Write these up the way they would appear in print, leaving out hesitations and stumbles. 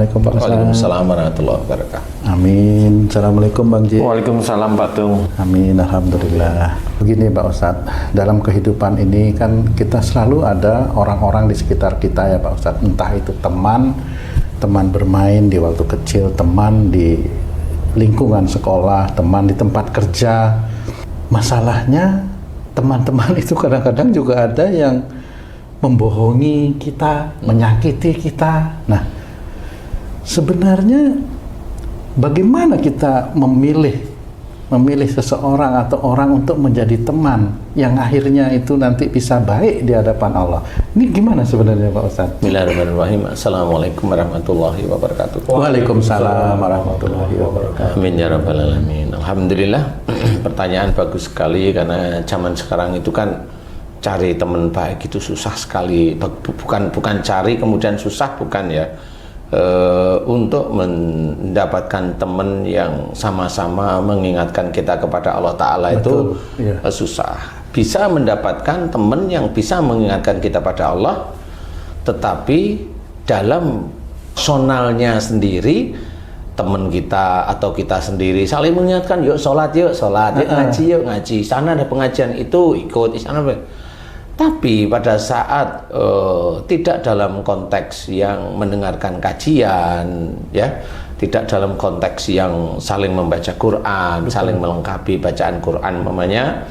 Assalamualaikum Pak Ustaz. Waalaikumsalam warahmatullahi wabarakatuh. Amin. Assalamualaikum Bang Ji. Waalaikumsalam Pak Tung. Amin. Alhamdulillah. Begini Pak Ustaz, dalam kehidupan ini kan kita selalu ada orang-orang di sekitar kita ya Pak Ustaz. Entah itu teman bermain di waktu kecil, teman di lingkungan sekolah, teman di tempat kerja. Masalahnya teman-teman itu kadang-kadang juga ada yang membohongi kita, menyakiti kita. Nah, sebenarnya bagaimana kita memilih seseorang atau orang untuk menjadi teman yang akhirnya itu nanti bisa baik di hadapan Allah? Ini gimana sebenarnya Pak Ustaz? Bismillahirrahmanirrahim. Assalamualaikum warahmatullahi wabarakatuh. Waalaikumsalam warahmatullahi wabarakatuh. Amin ya rabbal alamin. Alhamdulillah. Pertanyaan bagus sekali, karena zaman sekarang itu kan cari teman baik itu susah sekali. Bukan cari kemudian susah, bukan ya. Untuk mendapatkan teman yang sama-sama mengingatkan kita kepada Allah Ta'ala itu susah. Bisa mendapatkan teman yang bisa mengingatkan kita pada Allah, tetapi dalam personalnya sendiri, teman kita atau kita sendiri saling mengingatkan, yuk sholat, yuk ngaji, yuk ngaji, sana ada pengajian itu ikut, sana tapi pada saat tidak dalam konteks yang mendengarkan kajian, ya, tidak dalam konteks yang saling membaca Quran, saling melengkapi bacaan Quran, mamanya,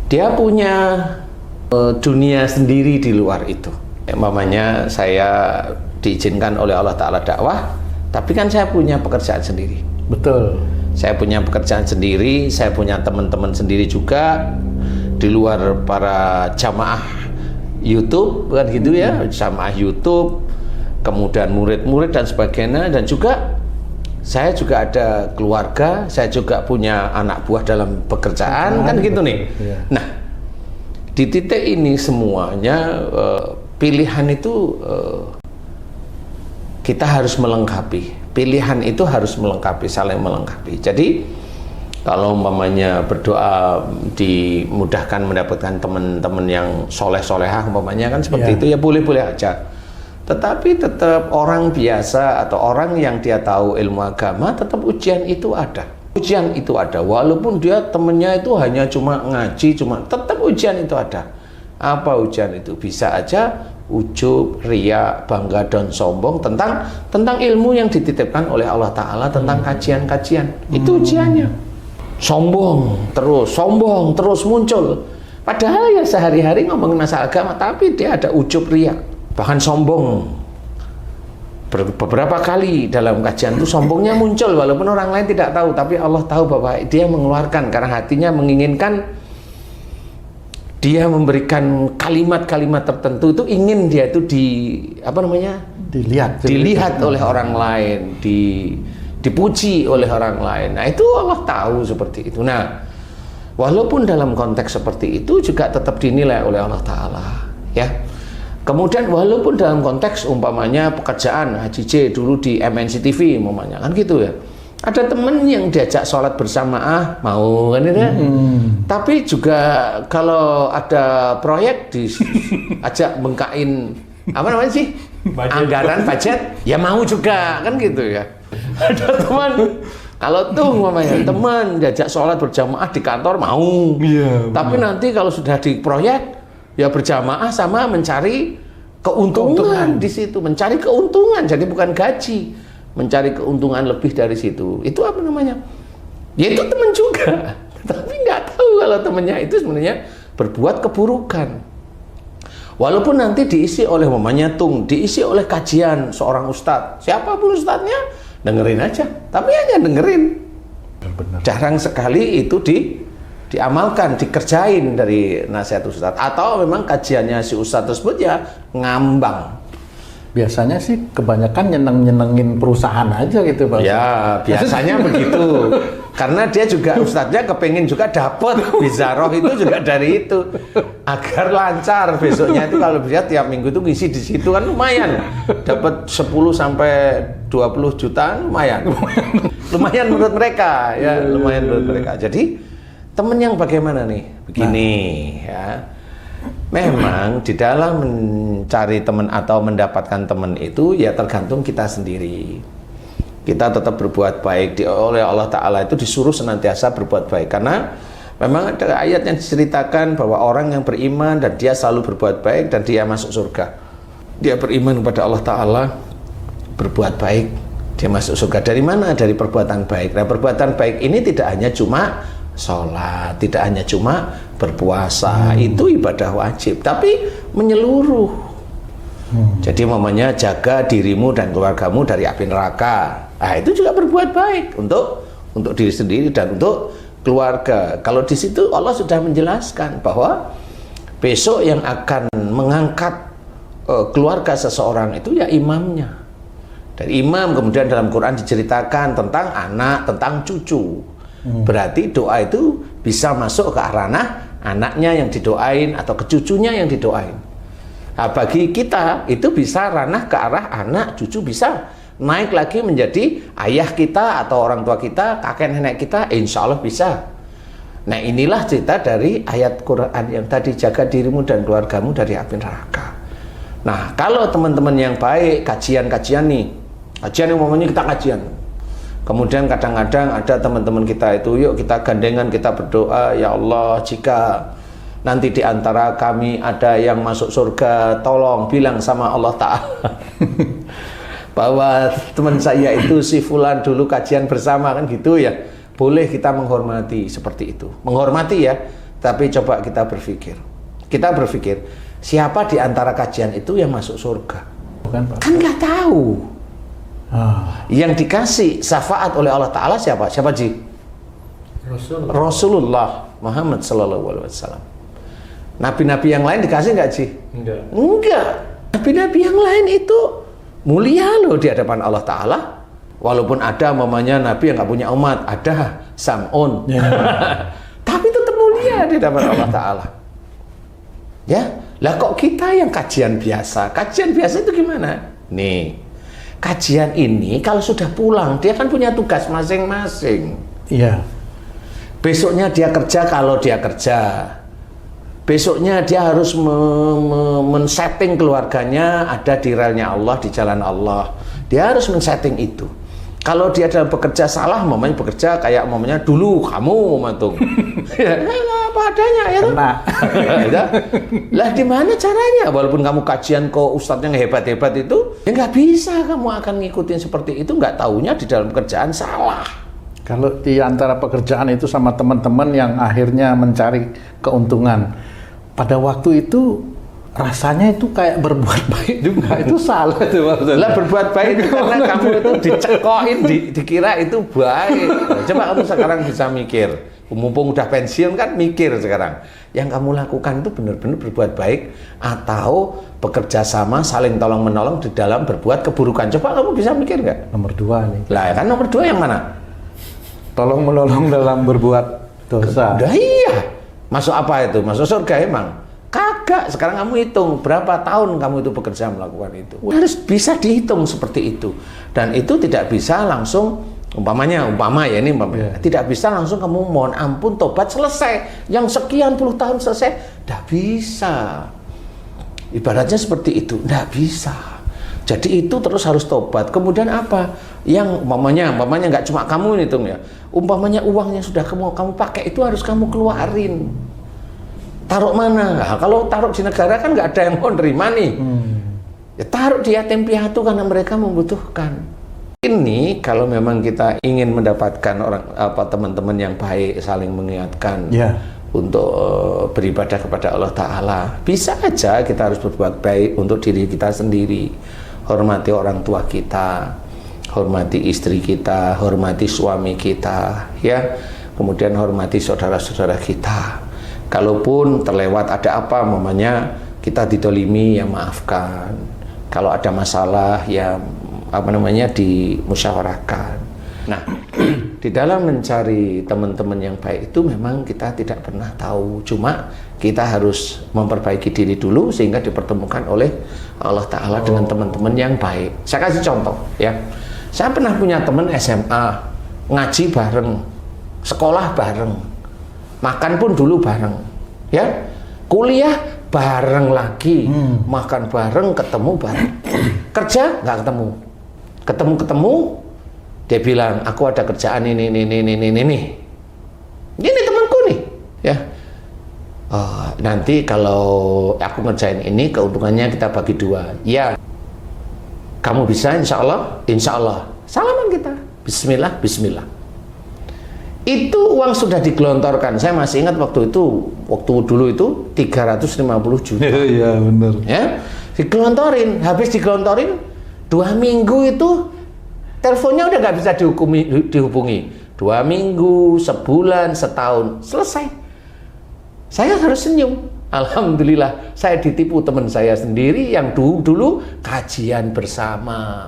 dia punya dunia sendiri di luar itu. Mamanya saya diizinkan oleh Allah Ta'ala dakwah, tapi kan saya punya pekerjaan sendiri. Betul. Saya punya pekerjaan sendiri, saya punya teman-teman sendiri juga. Di luar para jamaah YouTube, kan gitu ya, jamaah YouTube, kemudian murid-murid dan sebagainya, dan juga saya juga ada keluarga, saya juga punya anak buah dalam pekerjaan, kan gitu nih. Nah, di titik ini semuanya pilihan itu kita harus melengkapi. Pilihan itu harus melengkapi, saling melengkapi. Jadi kalau umpamanya berdoa dimudahkan mendapatkan teman-teman yang soleh-solehah, umpamanya kan seperti itu, ya boleh-boleh aja. Tetapi tetap orang biasa atau orang yang dia tahu ilmu agama, tetap ujian itu ada. Ujian itu ada, walaupun dia temennya itu hanya cuma ngaji, tetap ujian itu ada. Apa ujian itu? Bisa aja ujub, riya, bangga dan sombong tentang ilmu yang dititipkan oleh Allah Ta'ala, tentang kajian-kajian. Itu ujiannya. Sombong terus muncul, padahal ya sehari-hari ngomongin masalah agama, tapi dia ada ujub, riya, bahkan sombong. Beberapa kali dalam kajian itu sombongnya muncul, walaupun orang lain tidak tahu, tapi Allah tahu bahwa dia mengeluarkan karena hatinya menginginkan, dia memberikan kalimat-kalimat tertentu itu, ingin dia itu dilihat oleh orang lain, dipuji oleh orang lain. Nah, itu Allah tahu seperti itu. Nah, walaupun dalam konteks seperti itu juga tetap dinilai oleh Allah Ta'ala, ya. Kemudian walaupun dalam konteks umpamanya pekerjaan, Haji J dulu di MNC TV umpamanya, kan gitu ya. Ada temen yang diajak sholat berjamaah, mau kan itu ya. Tapi juga kalau ada proyek diajak bengkain anggaran budget, ya mau juga, kan gitu ya. Ada teman, kalau tuh mamanya teman diajak sholat berjamaah di kantor mau, tapi nanti kalau sudah di proyek ya berjamaah sama mencari keuntungan di situ, mencari keuntungan, jadi bukan gaji, mencari keuntungan lebih dari situ. Itu apa namanya? Ya itu teman juga, tapi nggak tahu kalau temannya itu sebenarnya berbuat keburukan. Walaupun nanti diisi oleh diisi oleh kajian seorang ustadz, siapapun ustadznya, dengerin aja, tapi hanya dengerin. Benar. Jarang sekali itu diamalkan, dikerjain dari nasihat ustadz, atau memang kajiannya si ustadz tersebut ya ngambang. Biasanya sih kebanyakan nyenengin perusahaan aja gitu Pak. Ya biasanya begitu, karena dia juga ustadznya kepengen juga dapat bizaroh itu juga dari itu, agar lancar besoknya itu kalau bisa tiap minggu itu ngisi di situ kan lumayan, dapat 10 sampai 20 juta lumayan. Lumayan menurut mereka ya, lumayan menurut mereka. Jadi temen yang bagaimana nih? Begini ya. memang di dalam mencari teman atau mendapatkan teman itu ya tergantung kita sendiri. Kita tetap berbuat baik oleh Allah Ta'ala, itu disuruh senantiasa berbuat baik, karena memang ada ayat yang diceritakan bahwa orang yang beriman dan dia selalu berbuat baik dan dia masuk surga. Dia beriman kepada Allah Ta'ala, berbuat baik, dia masuk surga. Dari mana? Dari perbuatan baik. Nah, perbuatan baik ini tidak hanya cuma sholat, tidak hanya cuma berpuasa, itu ibadah wajib, tapi menyeluruh. Jadi mamanya jaga dirimu dan keluargamu dari api neraka. Nah, itu juga berbuat baik untuk diri sendiri dan untuk keluarga. Kalau di situ Allah sudah menjelaskan bahwa besok yang akan mengangkat keluarga seseorang itu ya imamnya. Dari imam kemudian dalam Quran diceritakan tentang anak, tentang cucu. Berarti doa itu bisa masuk ke ranah anaknya yang didoain atau ke cucunya yang didoain. Nah, bagi kita itu bisa ranah ke arah anak, cucu, bisa naik lagi menjadi ayah kita atau orang tua kita, kakek nenek kita, insya Allah bisa. Nah, inilah cerita dari ayat Quran yang tadi, jaga dirimu dan keluargamu dari api neraka. Nah, kalau teman-teman yang baik, kajian-kajian nih, kajian yang umumnya kita kajian. Kemudian kadang-kadang ada teman-teman kita itu, yuk kita gandengan, kita berdoa, ya Allah, jika nanti di antara kami ada yang masuk surga, tolong bilang sama Allah Ta'ala bahwa teman saya itu si fulan dulu kajian bersama, kan gitu ya. Boleh kita menghormati seperti itu, menghormati ya. Tapi coba kita berpikir, siapa di antara kajian itu yang masuk surga? Bukan, Pak. Kan nggak tahu. Yang dikasih syafaat oleh Allah Ta'ala siapa? Siapa Ji? Rasulullah Muhammad Sallallahu Alaihi Wasallam. Nabi-nabi yang lain dikasih nggak Ji? Enggak. Nabi-nabi yang lain itu mulia loh di hadapan Allah Ta'ala. Walaupun ada mamanya nabi yang nggak punya umat, ada Sam'un, tapi tetap mulia di hadapan Allah Ta'ala. Ya, lah kok kita yang kajian biasa? Kajian biasa itu gimana? Nih, kajian ini kalau sudah pulang dia kan punya tugas masing-masing. Iya. Besoknya dia kerja, kalau dia kerja. Besoknya dia harus men-setting keluarganya ada di relnya Allah, di jalan Allah. Dia harus men-setting itu. Kalau dia dalam bekerja salah, mamanya bekerja kayak mamanya dulu kamu matung. Ya, apa adanya ya. Kena. Lah di mana caranya? Walaupun kamu kajian kok ustadznya hebat-hebat itu, ya nggak bisa kamu akan ngikutin seperti itu, nggak taunya di dalam pekerjaan salah. Kalau di antara pekerjaan itu sama teman-teman yang akhirnya mencari keuntungan, pada waktu itu rasanya itu kayak berbuat baik juga, itu salah tuh maksudnya. Lah berbuat baik itu karena kamu itu dicekokin, dikira itu baik. Coba kamu sekarang bisa mikir, mumpung udah pensiun kan mikir sekarang, yang kamu lakukan itu benar-benar berbuat baik atau bekerja sama saling tolong menolong di dalam berbuat keburukan. Coba kamu bisa mikir nggak? Nomor 2 nih. Lah kan nomor 2 yang mana? Tolong menolong dalam berbuat dosa. Udah iya. Masuk apa itu? Masuk surga emang? Kagak. Sekarang kamu hitung berapa tahun kamu itu bekerja melakukan itu. Harus bisa dihitung seperti itu. Dan itu tidak bisa langsung, umpama ya ini tidak bisa langsung kamu mohon ampun tobat selesai. Yang sekian puluh tahun selesai, tidak bisa. Ibaratnya seperti itu, tidak bisa. Jadi itu terus harus tobat. Kemudian apa? Yang umpamanya nggak cuma kamu hitung ya. Umpamanya uangnya sudah kamu pakai itu harus kamu keluarin. Taruh mana? Nah, kalau taruh di negara kan nggak ada yang mau nerima nih. Ya taruh di yatim piatu karena mereka membutuhkan. Ini kalau memang kita ingin mendapatkan teman-teman yang baik, saling mengingatkan untuk beribadah kepada Allah Ta'ala, bisa aja kita harus berbuat baik untuk diri kita sendiri. Hormati orang tua kita, hormati istri kita, hormati suami kita, ya. Kemudian hormati saudara-saudara kita. Kalaupun terlewat ada apa, mamanya kita didolimi, ya maafkan. Kalau ada masalah, ya dimusyawarahkan. Nah, di dalam mencari teman-teman yang baik itu memang kita tidak pernah tahu. Cuma kita harus memperbaiki diri dulu sehingga dipertemukan oleh Allah Ta'ala dengan teman-teman yang baik. Saya kasih contoh ya. Saya pernah punya teman SMA, ngaji bareng, sekolah bareng, makan pun dulu bareng, ya. Kuliah bareng lagi, makan bareng, ketemu bareng. Kerja nggak ketemu, ketemu, dia bilang, aku ada kerjaan ini. Ini temanku nih, ya. Nanti kalau aku ngerjain ini, keuntungannya kita bagi 2. Ya, kamu bisa, insya Allah. Salaman kita, bismillah. Itu uang sudah digelontorkan. Saya masih ingat waktu dulu itu 350 juta. Iya, benar. Ya, habis digelontorin 2 minggu itu teleponnya udah nggak bisa dihubungi. 2 minggu, sebulan, setahun, selesai. Saya harus senyum. Alhamdulillah, saya ditipu teman saya sendiri yang dulu kajian bersama,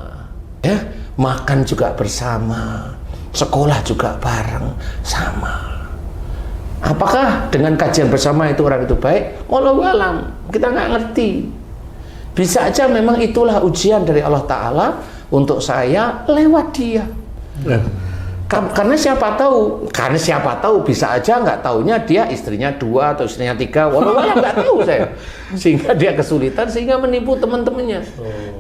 ya, makan juga bersama, sekolah juga bareng, sama. Apakah dengan kajian bersama itu orang itu baik? Wallahu alam, kita nggak ngerti. Bisa aja memang itulah ujian dari Allah Ta'ala untuk saya lewat dia. Karena siapa tahu bisa aja nggak taunya dia istrinya 2 atau istrinya 3, walau nggak tahu saya, sehingga dia kesulitan sehingga menipu teman-temannya.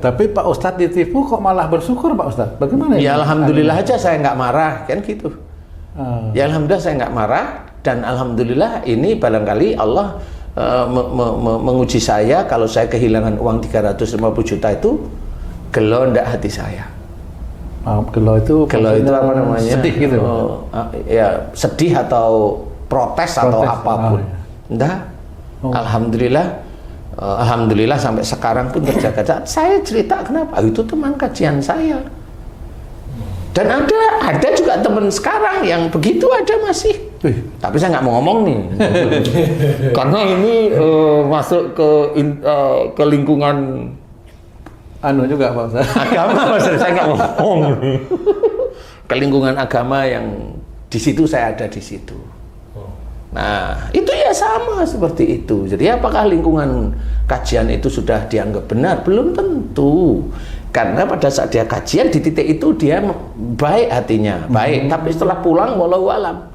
Tapi Pak Ustadz ditipu kok malah bersyukur Pak Ustadz, bagaimana ya? Alhamdulillah aja saya nggak marah kan gitu. Ya alhamdulillah saya nggak marah, dan alhamdulillah ini barangkali Allah menguji saya. Kalau saya kehilangan uang 350 juta itu gelo ndak hati saya. Gelo itu apa namanya? Sedih gitu. Ya, sedih atau protes atau apapun. Enggak. Alhamdulillah sampai sekarang pun kerja-kerja. Saya cerita kenapa? Itu teman kajian saya. Dan ada juga teman sekarang yang begitu ada masih. Tapi saya nggak mau ngomong nih. Karena ini masuk ke lingkungan juga Pak Ustaz. Agama, saya nggak ngomong. Ke lingkungan agama yang di situ saya ada di situ. Nah, itu ya sama seperti itu. Jadi apakah lingkungan kajian itu sudah dianggap benar? Belum tentu. Karena pada saat dia kajian di titik itu dia baik hatinya, baik. Tapi setelah pulang, wallahu alam.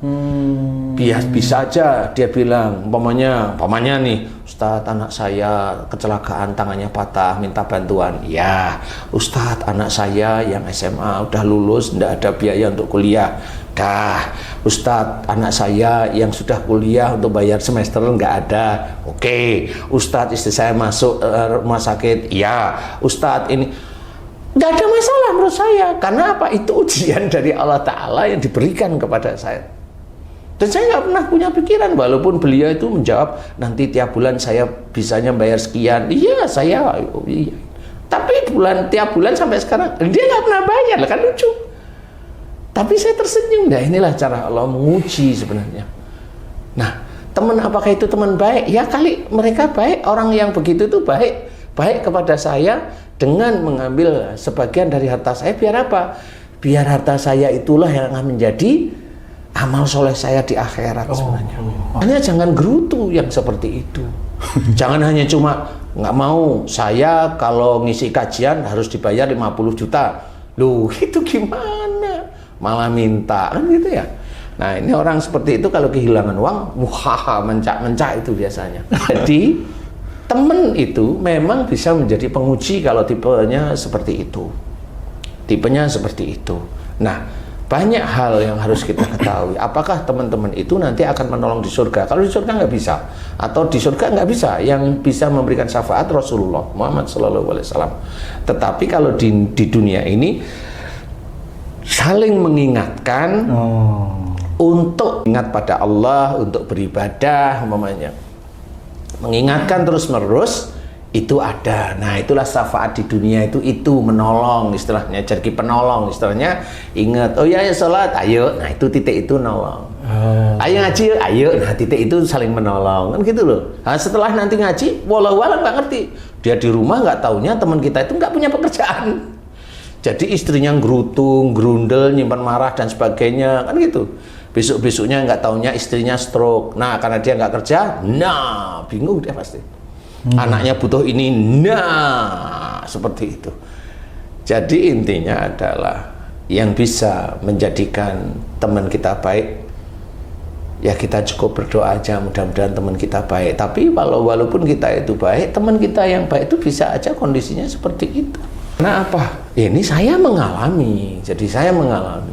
Bisa aja dia bilang, umpamanya nih, Ustadz anak saya kecelakaan tangannya patah, minta bantuan. Ya, Ustadz anak saya yang SMA udah lulus, nggak ada biaya untuk kuliah. Dah, Ustadz anak saya yang sudah kuliah untuk bayar semester nggak ada. Oke, Ustadz istri saya masuk rumah sakit. Ya, Ustadz ini nggak ada masalah menurut saya. Karena apa? Itu ujian dari Allah Ta'ala yang diberikan kepada saya. Dan saya nggak pernah punya pikiran, walaupun beliau itu menjawab nanti tiap bulan saya bisanya bayar sekian. Iya, iya. Tapi tiap bulan sampai sekarang dia nggak pernah bayar, kan lucu. Tapi saya tersenyum. Nah, inilah cara Allah menguji sebenarnya. Nah, teman apakah itu teman baik? Ya kali mereka baik. Orang yang begitu itu baik kepada saya dengan mengambil sebagian dari harta saya. Biar apa? Biar harta saya itulah yang akan menjadi amal soleh saya di akhirat sebenarnya. Hanya jangan gerutu yang seperti itu. Jangan hanya cuma nggak mau saya kalau ngisi kajian harus dibayar 50 juta. Loh, itu gimana? Malah minta kan gitu ya. Nah, ini orang seperti itu kalau kehilangan uang, mencak-mencak itu biasanya. Jadi temen itu memang bisa menjadi penguji kalau tipenya seperti itu. Nah, banyak hal yang harus kita ketahui. Apakah teman-teman itu nanti akan menolong di surga? Kalau di surga nggak bisa, atau di surga nggak bisa. Yang bisa memberikan syafaat Rasulullah Muhammad SAW. Tetapi kalau di dunia ini saling mengingatkan untuk ingat pada Allah, untuk beribadah, umpamanya. Mengingatkan terus-menerus itu ada. Nah, itulah syafaat di dunia itu menolong istilahnya, jadi penolong istilahnya. Ingat, oh ya sholat, ayo. Nah, itu titik itu nolong. Ayo ngaji, ayo. Nah, titik itu saling menolong kan gitu loh. Nah, setelah nanti ngaji, walau nggak ngerti. Dia di rumah nggak taunya teman kita itu nggak punya pekerjaan. Jadi istrinya gerutung, gerundel, nyimpan marah dan sebagainya kan gitu. Besok-besoknya nggak taunya istrinya stroke. Nah, karena dia nggak kerja, nah bingung dia pasti. Anaknya butuh ini, nah seperti itu. Jadi intinya adalah yang bisa menjadikan teman kita baik ya kita cukup berdoa aja mudah-mudahan teman kita baik. Tapi walaupun kita itu baik, teman kita yang baik itu bisa aja kondisinya seperti itu. Nah apa? Ini saya mengalami, jadi saya mengalami.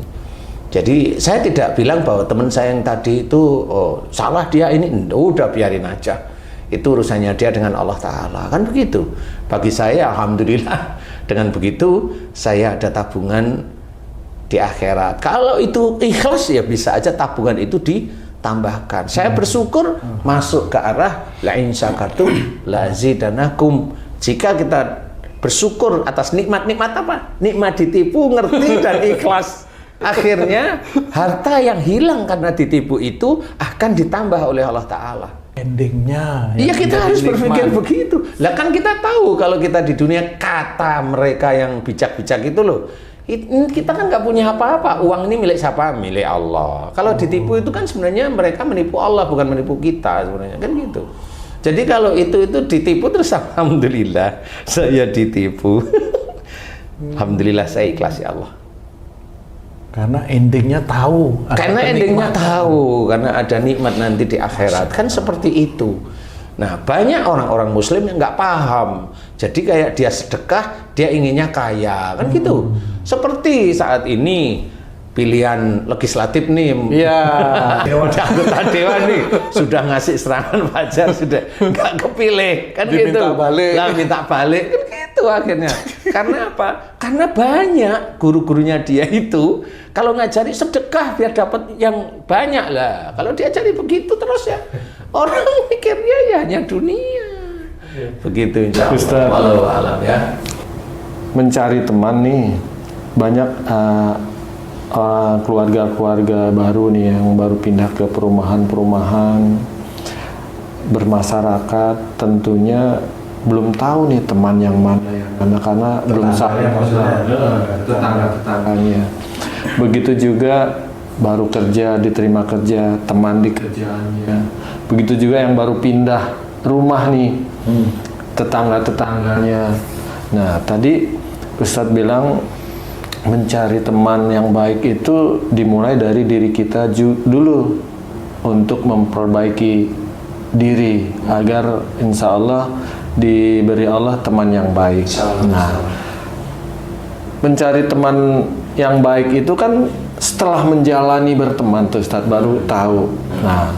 Jadi saya tidak bilang bahwa teman saya yang tadi itu salah dia ini, udah biarin aja. Itu urusannya dia dengan Allah Ta'ala, kan begitu. Bagi saya alhamdulillah dengan begitu saya ada tabungan di akhirat. Kalau itu ikhlas ya bisa aja tabungan itu ditambahkan. Saya bersyukur masuk ke arah la in syakartum la azidanakum. Jika kita bersyukur atas nikmat-nikmat apa? Nikmat ditipu, ngerti dan ikhlas. Akhirnya harta yang hilang karena ditipu itu akan ditambah oleh Allah Ta'ala. Endingnya. Iya kita harus berpikir begitu. Lah kan kita tahu kalau kita di dunia kata mereka yang bijak-bijak itu loh. Kita kan nggak punya apa-apa. Uang ini milik siapa? Milik Allah. Kalau ditipu itu kan sebenarnya mereka menipu Allah bukan menipu kita sebenarnya kan gitu. Jadi kalau itu ditipu terus alhamdulillah saya ditipu. Alhamdulillah saya ikhlas ya Allah. Karena endingnya tahu. Karena endingnya tahu, karena ada nikmat nanti di akhirat. Kan seperti itu. Nah, banyak orang-orang muslim yang nggak paham. Jadi kayak dia sedekah, dia inginnya kaya. Kan gitu. Seperti saat ini, pilihan legislatif nih. Iya. Udah anggota dewan nih. Sudah ngasih serangan fajar, sudah nggak kepilih. Kan Diminta gitu. balik. Lah, minta balik. Kan gitu akhirnya. Karena apa? Karena banyak guru-gurunya dia itu kalau ngajari sedekah biar dapat yang banyak lah. Kalau diajari begitu terus ya orang mikirnya ya hanya dunia. Begitu insya Allah. Ustaz, Wallahu a'lam ya. Mencari teman nih banyak keluarga-keluarga baru nih yang baru pindah ke perumahan-perumahan bermasyarakat, tentunya belum tahu nih teman yang mana karena belum saling tetangga-tetangganya. Begitu juga baru kerja, diterima kerja, teman di kerjaannya. Begitu juga yang baru pindah rumah nih, tetangga-tetangganya. Nah, tadi Ustadz bilang mencari teman yang baik itu dimulai dari diri kita dulu untuk memperbaiki diri agar insya Allah diberi Allah teman yang baik. Nah, mencari teman yang baik itu kan setelah menjalani berteman tuh Ustadz baru tahu. Nah,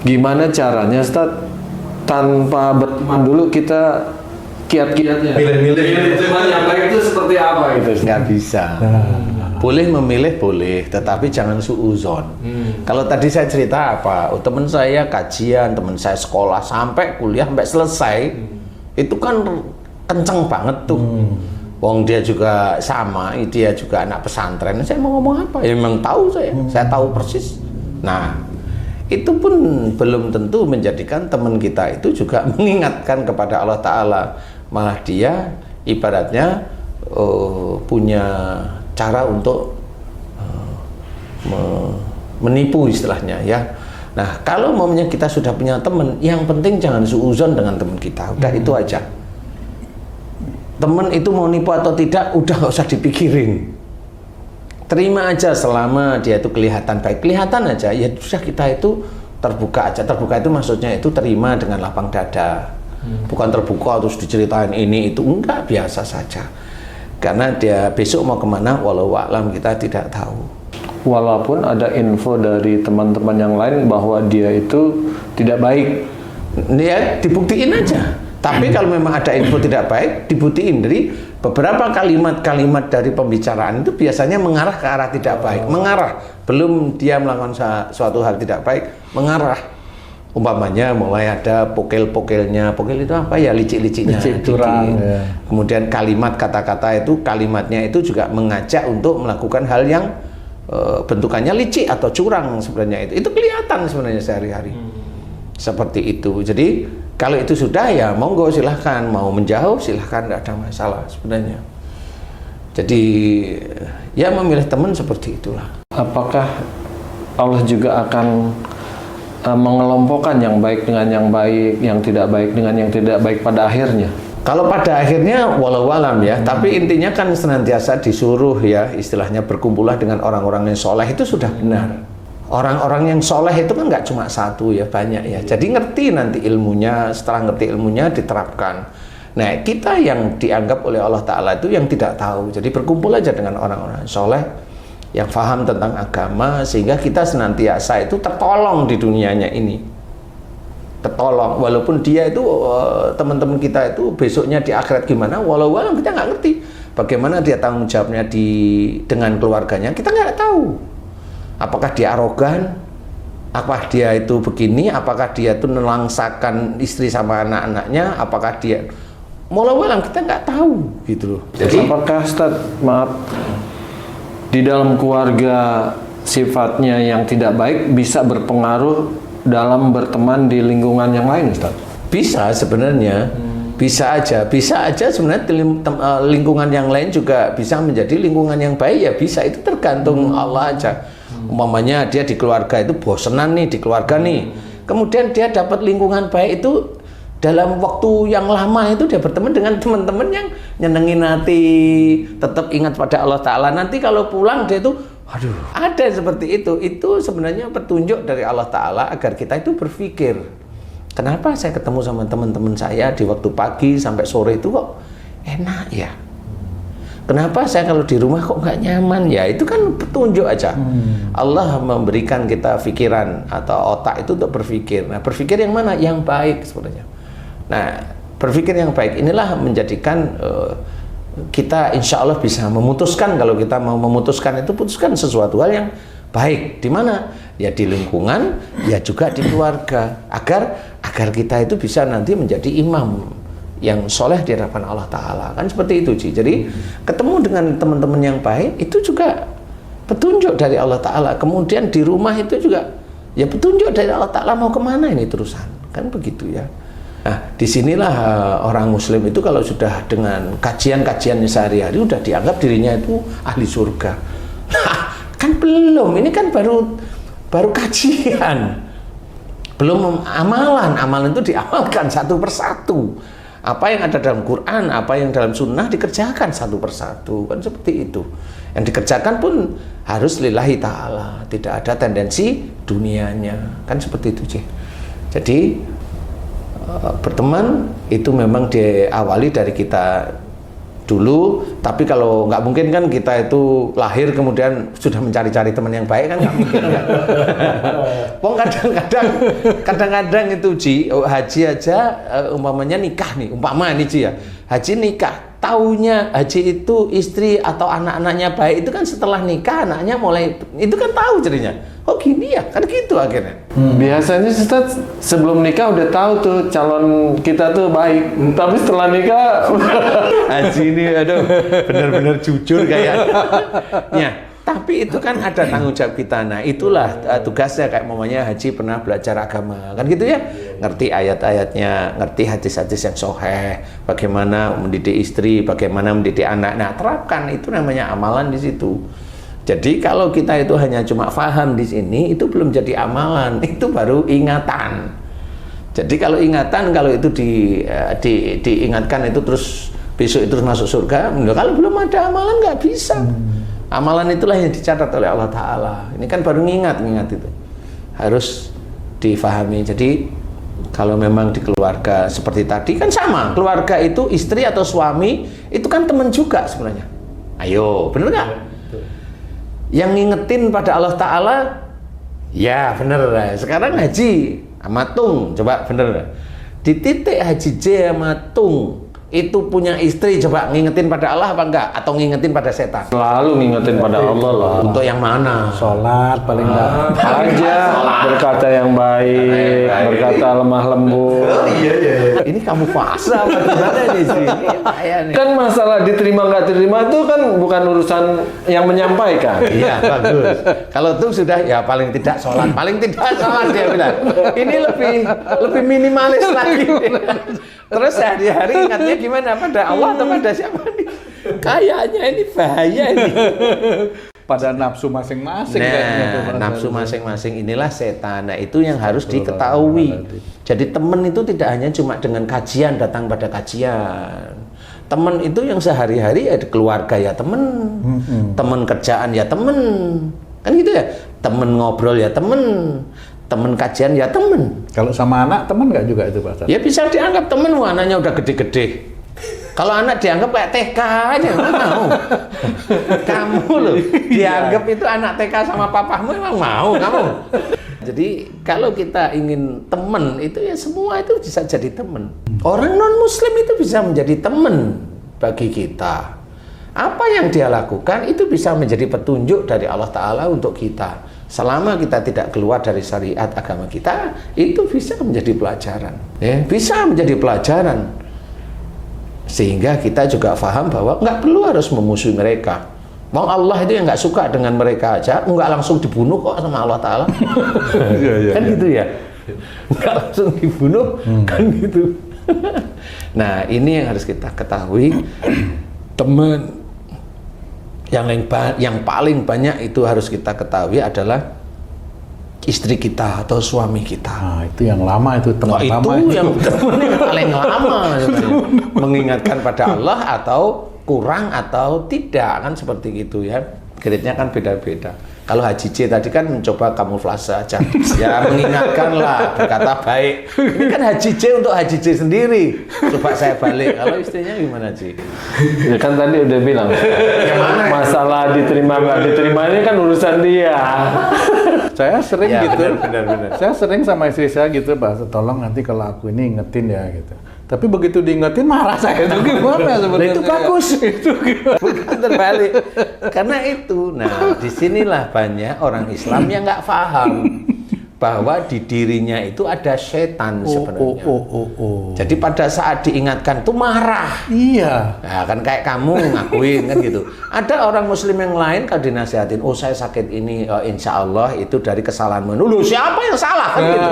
gimana caranya Ustadz tanpa berteman dulu kita kiat-kiatnya Milih-milih. teman yang baik itu seperti apa itu? Nggak bisa. Boleh memilih boleh, tetapi jangan suuzon. Kalau tadi saya cerita apa? Oh, teman saya kajian, teman saya sekolah sampai kuliah sampai selesai, itu kan kenceng banget tuh. Wong dia juga sama, dia juga anak pesantren. Saya mau ngomong apa? Ya memang tahu saya tahu persis. Nah, itu pun belum tentu menjadikan teman kita itu juga mengingatkan kepada Allah Ta'ala. Malah dia ibaratnya punya cara untuk menipu istilahnya ya. Nah, kalau maunya kita sudah punya teman, yang penting jangan suuzon dengan teman kita. Udah itu aja. Teman itu mau nipu atau tidak, udah gak usah dipikirin. Terima aja selama dia itu kelihatan baik, kelihatan aja. Ya sudah kita itu terbuka aja. Terbuka itu maksudnya itu terima dengan lapang dada. Bukan terbuka terus diceritain ini itu, enggak, biasa saja. Karena dia besok mau kemana, walau a'lam kita tidak tahu. Walaupun ada info dari teman-teman yang lain bahwa dia itu tidak baik, Ya dibuktiin aja. Tapi kalau memang ada info tidak baik, dibuktiin dari beberapa kalimat-kalimat dari pembicaraan itu biasanya mengarah ke arah tidak baik. Mengarah, belum dia melakukan suatu hal tidak baik, mengarah. Umpamanya mulai ada pokel-pokelnya, pokel itu apa ya, licik-liciknya, Licik curang, ya. Kemudian kalimat kata-kata itu, kalimatnya itu juga mengajak untuk melakukan hal yang bentukannya licik atau curang sebenarnya itu kelihatan sebenarnya sehari-hari. Seperti itu. Jadi kalau itu sudah ya monggo silahkan, mau menjauh silahkan, tidak ada masalah sebenarnya. Jadi ya memilih teman seperti itulah. apakah Allah juga akan mengelompokkan yang baik dengan yang baik, yang tidak baik dengan yang tidak baik pada akhirnya? Kalau pada akhirnya walau alam ya, tapi intinya kan senantiasa disuruh ya, istilahnya berkumpullah dengan orang-orang yang soleh, itu sudah benar. orang-orang yang soleh itu kan nggak cuma satu ya, banyak ya. Jadi ngerti nanti ilmunya, setelah ngerti ilmunya diterapkan. Nah, kita yang dianggap oleh Allah Ta'ala itu yang tidak tahu. Jadi berkumpul aja dengan orang-orang soleh yang paham tentang agama, sehingga kita senantiasa itu tertolong di dunianya ini. Tertolong, walaupun dia itu teman-teman kita itu besoknya di akhirat gimana, walau kita nggak ngerti. Bagaimana dia tanggung jawabnya dengan keluarganya, kita nggak tahu. Apakah dia arogan? Apakah dia itu begini? Apakah dia itu nelangsakan istri sama anak-anaknya? Apakah dia walau kita nggak tahu gitu loh. Jadi apakah Ustaz, maaf, di dalam keluarga sifatnya yang tidak baik bisa berpengaruh dalam berteman di lingkungan yang lain, Ustaz? Bisa sebenarnya. Bisa aja sebenarnya lingkungan yang lain juga bisa menjadi lingkungan yang baik ya, bisa, itu tergantung Allah aja. Umpamanya dia di keluarga itu bosenan nih di keluarga nih, kemudian dia dapat lingkungan baik itu dalam waktu yang lama, itu dia berteman dengan teman-teman yang nyenengin hati, tetap ingat pada Allah Ta'ala. Nanti kalau pulang dia itu ada seperti itu sebenarnya petunjuk dari Allah Ta'ala agar kita itu berpikir, kenapa saya ketemu sama teman-teman saya di waktu pagi sampai sore itu kok enak ya? Kenapa saya kalau di rumah kok nggak nyaman ya? Itu kan petunjuk aja. Allah memberikan kita pikiran atau otak itu untuk berpikir. Nah, berpikir yang mana? Yang baik sebenarnya. Nah, berpikir yang baik inilah menjadikan kita insya Allah bisa memutuskan. Kalau kita mau memutuskan itu, putuskan sesuatu hal yang baik. Di mana? Ya di lingkungan, ya juga di keluarga. Agar kita itu bisa nanti menjadi imam yang soleh di hadapan Allah Ta'ala. Kan seperti itu, Ci. Jadi ketemu dengan teman-teman yang baik itu juga petunjuk dari Allah Ta'ala. Kemudian di rumah itu juga ya petunjuk dari Allah Ta'ala, mau kemana ini terusan. Kan begitu ya. Nah, disinilah orang muslim itu kalau sudah dengan kajian-kajiannya sehari-hari udah dianggap dirinya itu ahli surga. Nah, kan belum, ini kan baru kajian, belum amalan itu diamalkan satu persatu. Apa yang ada dalam Quran, apa yang dalam sunnah dikerjakan satu persatu, kan seperti itu. Yang dikerjakan pun harus lillahi ta'ala, tidak ada tendensi dunianya, kan seperti itu, Cik. Jadi berteman itu memang diawali dari kita dulu, tapi kalau nggak mungkin kan kita itu lahir kemudian sudah mencari-cari teman yang baik, kan nggak mungkin kan. Wong kadang-kadang itu, Ji, haji aja umpamanya nikah nih, umpama ini, Ji, ya, haji nikah, taunya haji itu istri atau anak-anaknya baik itu kan setelah nikah anaknya mulai itu kan tahu jadinya. Oh gini ya, kan gitu akhirnya. Biasanya Ustaz sebelum nikah udah tahu tuh calon kita tuh baik, tapi setelah nikah haji ini aduh benar-benar jujur kayaknya. Tapi itu kan ada tanggung jawab kita. Nah, itulah tugasnya, kayak mamanya haji pernah belajar agama, kan gitu ya. Ngerti ayat-ayatnya, ngerti hadis-hadis yang sahih, bagaimana mendidik istri, bagaimana mendidik anak. Nah, terapkan, itu namanya amalan di situ. Jadi kalau kita itu hanya cuma paham di sini, itu belum jadi amalan, itu baru ingatan. Jadi kalau ingatan, kalau itu diingatkan itu terus besok itu terus masuk surga, kalau belum ada amalan nggak bisa. Amalan itulah yang dicatat oleh Allah Ta'ala. Ini kan baru ngingat itu. Harus difahami. Jadi kalau memang di keluarga seperti tadi kan sama. Keluarga itu istri atau suami itu kan teman juga sebenarnya. Ayo, bener nggak? Yang ngingetin pada Allah Ta'ala, ya bener. Sekarang haji sama Tung, coba bener. Di titik haji J sama Tung itu punya istri, coba ngingetin pada Allah apa enggak? Atau ngingetin pada setan? Selalu ngingetin pada Allah lah. Untuk yang mana? Sholat paling enggak. Aja berkata yang baik, berkata lemah lembut. Iya. Ini kamu fase apa gimana nih sih? Kan masalah diterima nggak terima itu kan bukan urusan yang menyampaikan. Iya, bagus. Kalau tuh sudah ya paling tidak sholat dia bilang. Ini lebih minimalis lagi. Terus sehari-hari ingatnya gimana? Pada Allah atau pada siapa nih? Kayaknya ini bahaya ini. Pada nafsu masing-masing. Nah, nafsu masing-masing inilah setan. Nah, itu yang harus diketahui. Jadi teman itu tidak hanya cuma dengan kajian, datang pada kajian. Teman itu yang sehari-hari ya keluarga ya teman, teman kerjaan ya teman. Kan gitu ya. temen ngobrol ya temen kajian ya temen. Kalau sama anak teman nggak juga itu Pak Ustadz? Ya bisa dianggap temen, anaknya udah gede-gede. Kalau anak dianggap kayak TK aja, mau. Kamu loh, dianggap itu anak TK sama papamu, emang mau kamu? Jadi kalau kita ingin teman itu ya semua itu bisa jadi teman. Orang non muslim itu bisa menjadi teman bagi kita. Apa yang dia lakukan itu bisa menjadi petunjuk dari Allah Ta'ala untuk kita. Selama kita tidak keluar dari syariat agama kita, itu bisa menjadi pelajaran. Ya, bisa menjadi pelajaran. Sehingga kita juga paham bahwa nggak perlu harus memusuhi mereka. Bang Allah itu yang nggak suka dengan mereka aja, nggak langsung dibunuh kok sama Allah Ta'ala. Kan gitu ya? Nggak langsung dibunuh, kan gitu. Nah, ini yang harus kita ketahui. Teman yang paling banyak itu harus kita ketahui adalah istri kita atau suami kita. Nah, itu yang lama itu teman lama itu yang paling lama mengingatkan pada Allah atau kurang atau tidak, kan seperti itu ya. Grade-nya kan beda-beda. Kalau Haji J tadi kan mencoba kamuflase aja, ya mengingatkanlah, berkata baik. Ini kan Haji J untuk Haji J sendiri. Coba saya balik, kalau istrinya gimana Ji? Ya kan tadi udah bilang, masalah diterima nggak diterima ini kan urusan dia. Saya sering Ya, gitu, benar. saya sering sama istri saya gitu, Pak, tolong nanti kalau aku ini ingetin ya gitu. Tapi begitu diingetin marah saya, itu gimana sebenarnya? Itu bagus, itu bukan terbalik. Karena itu, nah disinilah banyak orang Islam yang nggak paham bahwa di dirinya itu ada setan sebenarnya. Jadi pada saat diingatkan tuh marah. Iya. Nah, kan kayak kamu ngakuin kan gitu. Ada orang Muslim yang lain kalau dinasihatin, oh saya sakit ini, insya Allah itu dari kesalahan menulu. Siapa yang salah kan gitu?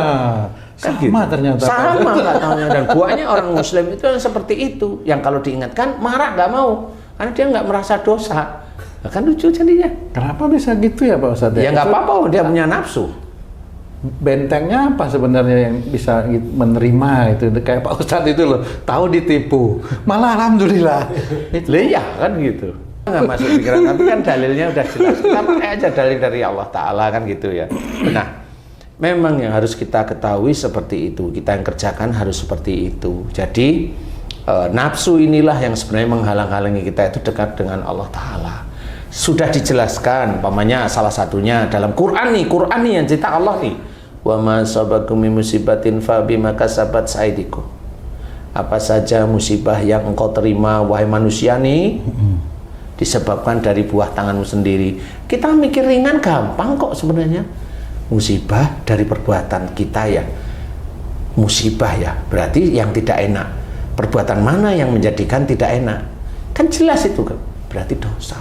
Kan Sama gitu. ternyata. Sama nggak tahunya, dan banyak orang Muslim itu yang seperti itu, yang kalau diingatkan marah nggak mau, karena dia nggak merasa dosa. Nah, kan lucu jadinya. Kenapa bisa gitu ya Pak Ustadz? Ya nggak apa-apa, dia punya nafsu. Bentengnya apa sebenarnya yang bisa menerima itu kayak Pak Ustadz itu loh, tahu ditipu, malah alhamdulillah. Iya kan gitu. Nggak masuk pikiran, tapi kan dalilnya udah jelas. Kita pakai aja dalil dari Allah Ta'ala kan gitu ya. Nah, memang yang harus kita ketahui seperti itu, kita yang kerjakan harus seperti itu. Jadi nafsu inilah yang sebenarnya menghalang-halangi kita itu dekat dengan Allah Ta'ala. Sudah dijelaskan, pamannya salah satunya dalam Quran nih yang cerita Allah nih. Wa ma sabakum min musibatin fa bima kasabat aydikum. Apa saja musibah yang engkau terima wahai manusia nih, disebabkan dari buah tanganmu sendiri. Kita mikir ringan, gampang kok sebenarnya. Musibah dari perbuatan kita ya, musibah ya, berarti yang tidak enak. Perbuatan mana yang menjadikan tidak enak? Kan jelas itu kan, berarti dosa.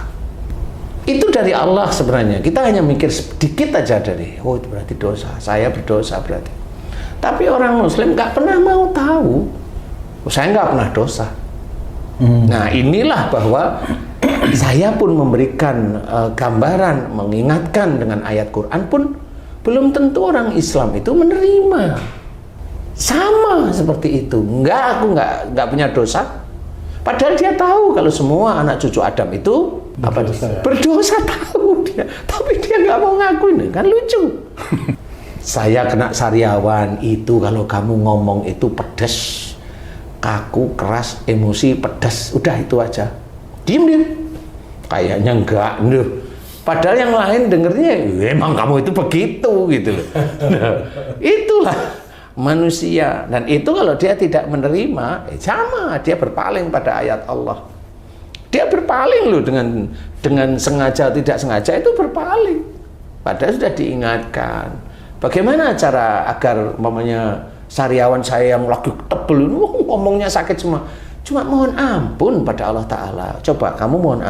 Itu dari Allah sebenarnya. Kita hanya mikir sedikit aja dari, oh itu berarti dosa, saya berdosa berarti. Tapi orang Muslim nggak pernah mau tahu, oh, saya nggak pernah dosa. Nah inilah bahwa saya pun memberikan gambaran, mengingatkan dengan ayat Quran pun belum tentu orang Islam itu menerima. Sama seperti itu. Aku nggak punya dosa. Padahal dia tahu kalau semua anak cucu Adam itu berdosa, tahu dia. Tapi dia nggak mau ngakuin, kan lucu. Saya kena sariawan itu kalau kamu ngomong itu pedas, kaku, keras, emosi, pedas. Udah itu aja. Diem. Kayaknya enggak. Padahal yang lain dengernya, emang kamu itu begitu gitu loh. Nah, itulah manusia, dan itu kalau dia tidak menerima, sama dia berpaling pada ayat Allah. Dia berpaling loh dengan sengaja tidak sengaja itu berpaling. Padahal sudah diingatkan. Bagaimana cara agar mamanya sariawan saya yang lagi tebel ngomongnya sakit semua. Cuma mohon ampun pada Allah Ta'ala. Coba kamu mohon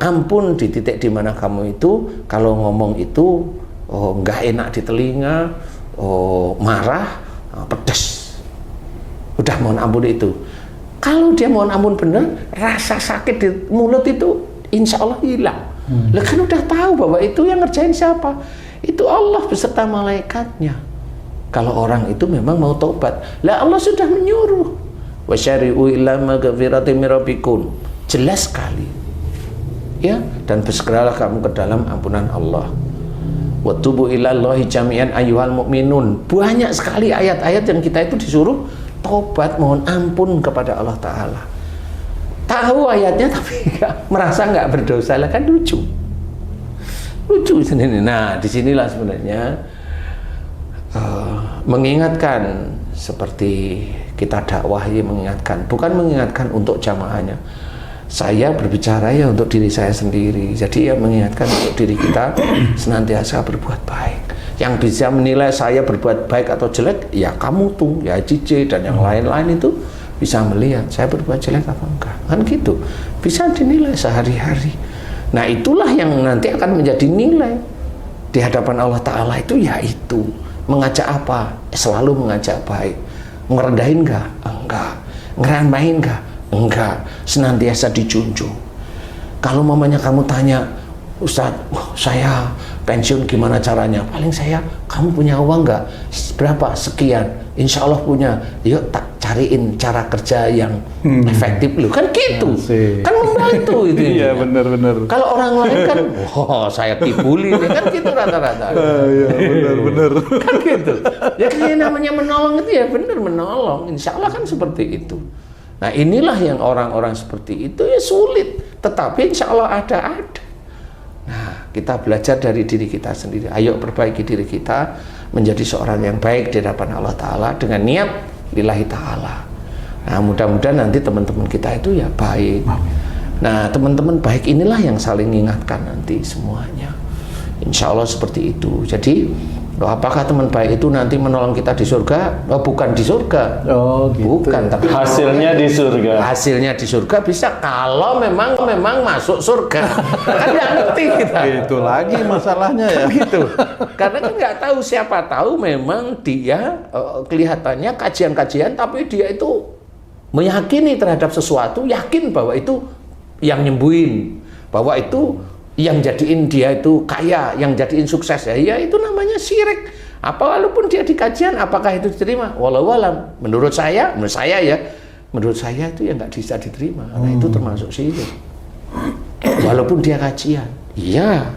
ampun di titik di mana kamu itu kalau ngomong itu nggak enak di telinga, marah, pedas. Udah mohon ampun itu. Kalau dia mohon ampun benar, rasa sakit di mulut itu insya Allah hilang. Lah kan udah tahu bahwa itu yang ngerjain siapa? Itu Allah beserta malaikatnya. Kalau orang itu memang mau tobat, lah Allah sudah menyuruh. Wasyari'u ila maghfiratin min rabbikum. Jelas sekali. Ya, dan bersegeralah kamu ke dalam ampunan Allah. wa tubu ilallahi jami'an ayyuhal mu'minun. Banyak sekali ayat-ayat yang kita itu disuruh tobat, mohon ampun kepada Allah Ta'ala. Tahu ayatnya tapi merasa nggak berdosa, lah kan lucu sendiri. Nah, disinilah sebenarnya mengingatkan, seperti kita dakwah ini mengingatkan, bukan mengingatkan untuk jamaahnya. Saya berbicara ya untuk diri saya sendiri. Jadi ya mengingatkan untuk diri kita senantiasa berbuat baik. Yang bisa menilai saya berbuat baik atau jelek ya kamu tuh, ya Cici dan yang lain-lain itu bisa melihat saya berbuat jelek apa enggak. Kan gitu. Bisa dinilai sehari-hari. Nah, itulah yang nanti akan menjadi nilai di hadapan Allah Ta'ala itu, yaitu mengajak apa? Selalu mengajak baik. Ngerendahin enggak? Enggak. Ngeremehin enggak? Enggak. Senantiasa dijunjung. Kalau mamanya kamu tanya, Ustadz, saya pensiun gimana caranya? Paling saya, kamu punya uang enggak? Berapa? Sekian. Insya Allah punya. Yuk tak cariin cara kerja yang efektif lu. Kan gitu. Kan membantu itu. Iya, benar-benar. Kalau orang lain kan, saya kibuli nih. Kan gitu rata-rata. Iya, benar-benar. Kan gitu. Ya kayak namanya menolong itu ya benar menolong. Insya Allah kan seperti itu. Nah, inilah yang orang-orang seperti itu ya sulit. Tetapi insya Allah ada. Nah, kita belajar dari diri kita sendiri. Ayo perbaiki diri kita menjadi seorang yang baik di hadapan Allah Ta'ala dengan niat lillahi ta'ala. Nah, mudah-mudahan nanti teman-teman kita itu ya baik. Nah, teman-teman baik inilah yang saling mengingatkan nanti semuanya. Insya Allah seperti itu. Jadi apakah teman baik itu nanti menolong kita di surga? Oh, bukan di surga. Oh, gitu. Bukan, tapi Hasilnya di surga. Hasilnya di surga bisa kalau memang masuk surga. Kan nggak ngerti kita. Itu lagi masalahnya ya. Gitu. Karena kan nggak tahu, siapa tahu memang dia kelihatannya kajian-kajian, tapi dia itu meyakini terhadap sesuatu, yakin bahwa itu yang nyembuhin, bahwa itu yang jadiin dia itu kaya, yang jadiin sukses ya itu namanya syirik. Apa walaupun dia di kajian, apakah itu diterima? Walau alam. Menurut saya itu ya nggak bisa diterima, karena itu termasuk syirik. Walaupun dia kajian, iya,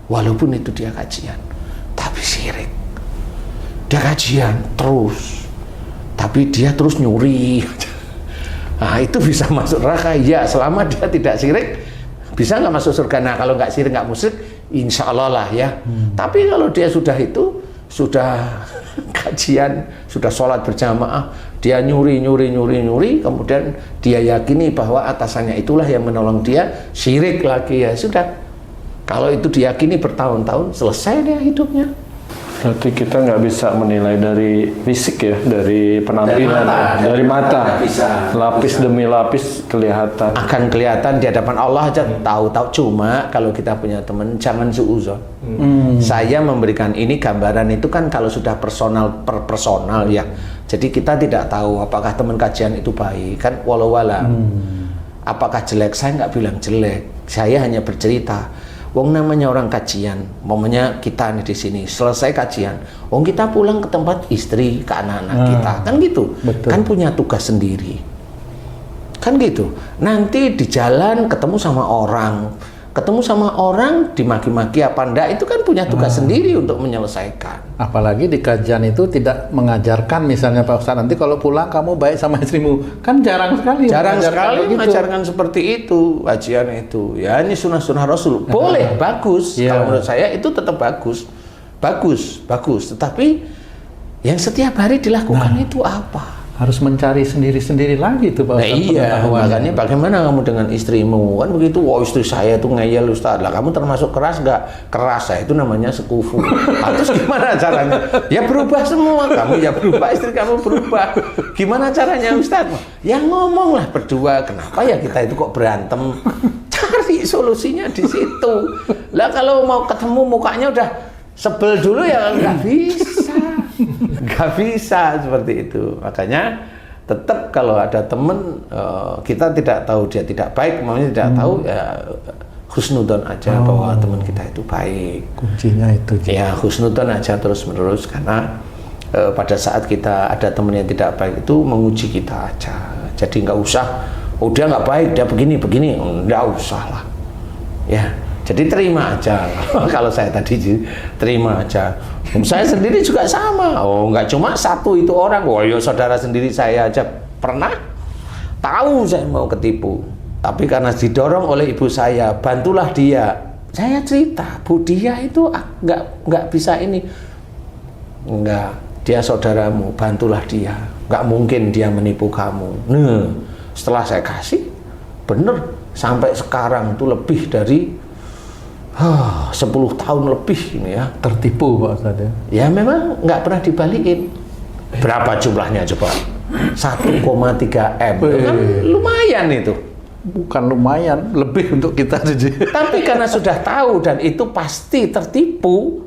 walaupun itu dia kajian, tapi syirik. Dia kajian terus, tapi dia terus nyuri. Nah, itu bisa masuk neraka, ya selama dia tidak syirik. Bisa nggak masuk surga? Nah, kalau nggak syirik, nggak musyrik, insya Allah lah ya. Tapi kalau dia sudah kajian, sudah sholat berjamaah, dia nyuri, kemudian dia yakini bahwa atasannya itulah yang menolong dia, syirik lagi ya sudah. Kalau itu diyakini bertahun-tahun, selesai dia hidupnya. Berarti kita nggak bisa menilai dari fisik ya, dari penampilan, dari mata. Lapis demi lapis kelihatan. Akan kelihatan di hadapan Allah aja tahu-tahu. Cuma kalau kita punya teman, jangan suuzon. Saya memberikan ini gambaran itu kan kalau sudah personal per personal ya. Jadi kita tidak tahu apakah teman kajian itu baik kan, walau alam. Apakah jelek? Saya nggak bilang jelek. Saya hanya bercerita. Wong namanya orang kajian, momennya kita nih di sini selesai kajian, wong kita pulang ke tempat istri, ke anak-anak kita, kan gitu. Betul. Kan punya tugas sendiri, kan gitu. Nanti di jalan ketemu sama orang dimaki-maki apa enggak, itu kan punya tugas sendiri untuk menyelesaikan. Apalagi di kajian itu tidak mengajarkan misalnya Pak Ustadz, nanti kalau pulang kamu baik sama istrimu, kan jarang sekali mengajarkan seperti itu. Kajian itu ya ini sunnah Rasul, boleh bagus. Kalau menurut saya itu tetap bagus, tetapi yang setiap hari dilakukan itu apa? Harus mencari sendiri-sendiri lagi tuh Pak Ustadz. Iya, makanya bagaimana kamu dengan istrimu? Kan begitu, wah istri saya itu ngeyel Ustadz. Lah kamu termasuk keras nggak? Keras, itu namanya sekufu. Terus gimana caranya? Ya berubah semua, kamu ya berubah, istri kamu berubah. Gimana caranya Ustadz? Ya ngomonglah berdua, kenapa ya kita itu kok berantem? Cari solusinya di situ. Lah kalau mau ketemu mukanya udah sebel dulu ya nggak bisa. Nggak bisa seperti itu. Makanya tetap kalau ada teman kita tidak tahu dia tidak baik, maunya tidak tahu ya husnudon aja bahwa teman kita itu baik. Kuncinya itu. Ya husnudon aja terus menerus, karena pada saat kita ada teman yang tidak baik itu menguji kita aja. Jadi nggak usah, dia nggak baik, dia begini, nggak usah lah. Ya Jadi terima aja. Kalau saya tadi terima aja. Saya sendiri juga sama. Oh, nggak cuma satu itu orang. Oh, ya saudara sendiri saya aja pernah tahu saya mau ketipu. Tapi karena didorong oleh ibu saya, bantulah dia. Saya cerita, Bu, dia itu nggak bisa ini. Enggak, dia saudaramu, bantulah dia. Nggak mungkin dia menipu kamu. Nah, setelah saya kasih, bener sampai sekarang itu lebih dari 10 tahun lebih ini ya. Tertipu Pak Ustadz ya? Ya memang nggak pernah dibalikin. Berapa jumlahnya coba? 1,3 M. Kan lumayan itu. Bukan lumayan, lebih untuk kita saja. Tapi karena sudah tahu dan itu pasti tertipu,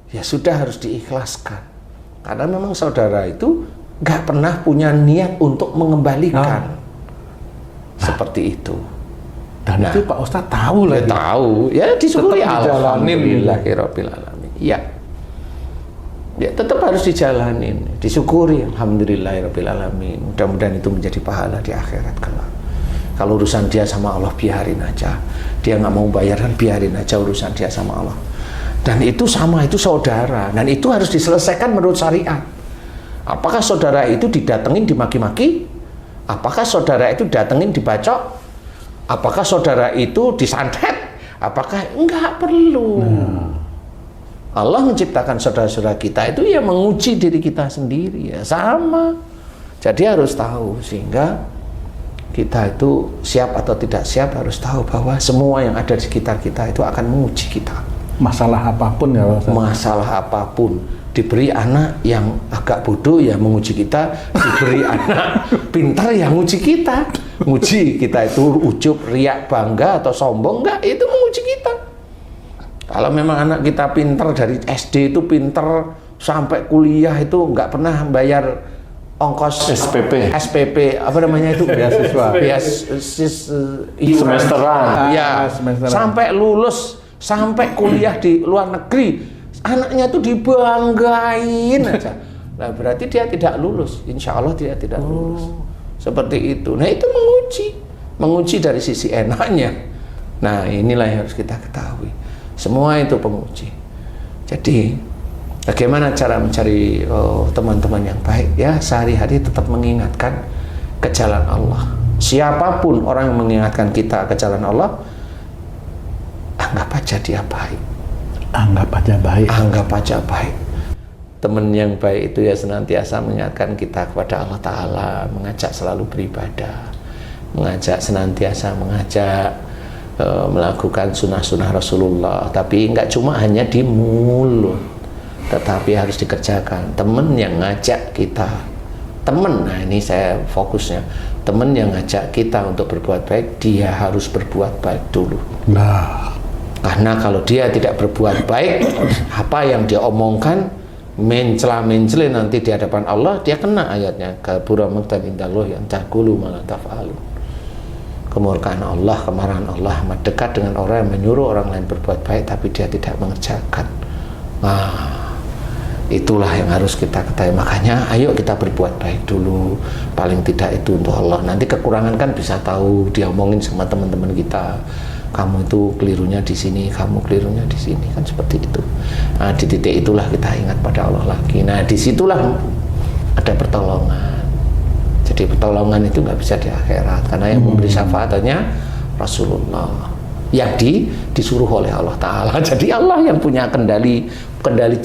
ya sudah harus diikhlaskan. Karena memang saudara itu nggak pernah punya niat untuk mengembalikan. Seperti itu. Dan itu Pak Ustadz tahu lah. Ya tahu, ya disyukuri, Tetap dijalanin. alhamdulillahirabbil alamin. Ya. Ya tetap harus dijalanin, disyukuri, alhamdulillahirabbil alamin. Mudah-mudahan itu menjadi pahala di akhirat kelak. Kalau urusan dia sama Allah, biarin aja. Dia nggak mau bayar, kan biarin aja urusan dia sama Allah. Dan itu sama, itu saudara. Dan itu harus diselesaikan menurut syariat. Apakah saudara itu didatengin dimaki-maki? Apakah saudara itu datengin dibacok? Apakah saudara itu disantet? Apakah enggak perlu? Allah menciptakan saudara-saudara kita itu ya menguji diri kita sendiri ya sama. Jadi harus tahu, sehingga kita itu siap atau tidak siap harus tahu bahwa semua yang ada di sekitar kita itu akan menguji kita. Masalah apapun ya Pak Ustadz. Masalah apapun. Diberi anak yang agak bodoh ya menguji kita, diberi anak pintar yang menguji kita. Nguji kita itu ujub, riak, bangga atau sombong, enggak, itu menguji kita. Kalau memang anak kita pintar dari SD itu pintar sampai kuliah itu enggak pernah bayar ongkos SPP apa namanya itu, beasiswa semesteran ya, semesteran. sampai lulus, sampai kuliah di luar negeri, anaknya itu dibanggain aja. Nah berarti dia tidak lulus, insya Allah dia tidak lulus. Seperti itu. Nah itu menguji dari sisi enaknya. Nah inilah yang harus kita ketahui. Semua itu penguji. Jadi bagaimana cara mencari teman-teman yang baik? Ya sehari-hari tetap mengingatkan ke jalan Allah. Siapapun orang yang mengingatkan kita ke jalan Allah, anggap aja dia baik. Anggap aja baik. Anggap aja baik. Teman yang baik itu ya senantiasa mengingatkan kita kepada Allah Ta'ala, mengajak selalu beribadah, senantiasa mengajak melakukan sunnah-sunnah Rasulullah, tapi nggak cuma hanya di mulut, tetapi harus dikerjakan. Teman yang ngajak kita, nah ini saya fokusnya, teman yang ngajak kita untuk berbuat baik, dia harus berbuat baik dulu. Nah, karena kalau dia tidak berbuat baik, apa yang dia omongkan mencela-mencela nanti di hadapan Allah, dia kena ayatnya, kabura maqtan indallah yang taqulu ma la taf'alun. Kemurkaan Allah, kemarahan Allah amat dekat dengan orang yang menyuruh orang lain berbuat baik tapi dia tidak mengerjakan. Nah, itulah yang harus kita ketahui. Makanya ayo kita berbuat baik dulu, paling tidak itu untuk Allah. Nanti kekurangan kan bisa tahu, dia omongin sama teman-teman kita, kamu itu kelirunya di sini, kamu kelirunya di sini, kan seperti itu. Nah, di titik itulah kita ingat pada Allah lagi. Nah, disitulah ada pertolongan. Jadi pertolongan itu nggak bisa di akhirat, karena yang memberi syafaatnya Rasulullah yang disuruh oleh Allah Ta'ala. Jadi Allah yang punya kendali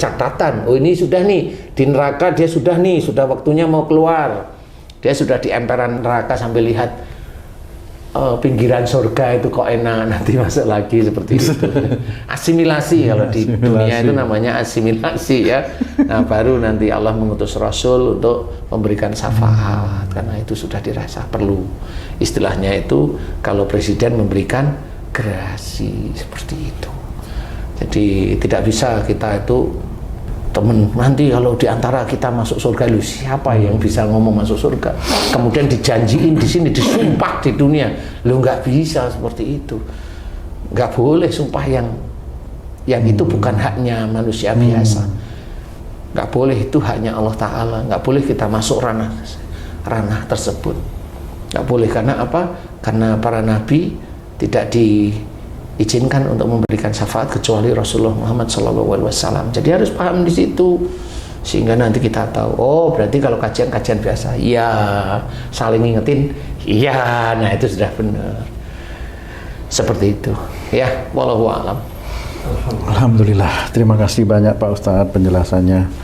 catatan. Oh ini sudah nih di neraka, dia sudah nih, sudah waktunya mau keluar, dia sudah di emperan neraka sambil lihat pinggiran surga itu kok enak, nanti masuk lagi, seperti itu. Asimilasi kalau di dunia itu namanya asimilasi ya. Nah baru nanti Allah mengutus Rasul untuk memberikan syafaat, karena itu sudah dirasa perlu. Istilahnya itu kalau presiden memberikan gerasi, seperti itu. Jadi tidak bisa kita itu temen nanti kalau diantara kita masuk surga, lu siapa yang bisa ngomong masuk surga, kemudian dijanjiin di sini, disumpah di dunia, lu nggak bisa seperti itu, nggak boleh sumpah yang itu bukan haknya manusia biasa, nggak boleh, itu haknya Allah Ta'ala, nggak boleh kita masuk ranah tersebut, nggak boleh. Karena apa? Karena para nabi tidak izinkan untuk memberikan syafaat kecuali Rasulullah Muhammad SAW. Jadi harus paham di situ, sehingga nanti kita tahu, oh berarti kalau kajian-kajian biasa, iya, saling ngingetin, iya, nah itu sudah benar. Seperti itu, ya, wallahu a'lam. Alhamdulillah, terima kasih banyak Pak Ustadz penjelasannya.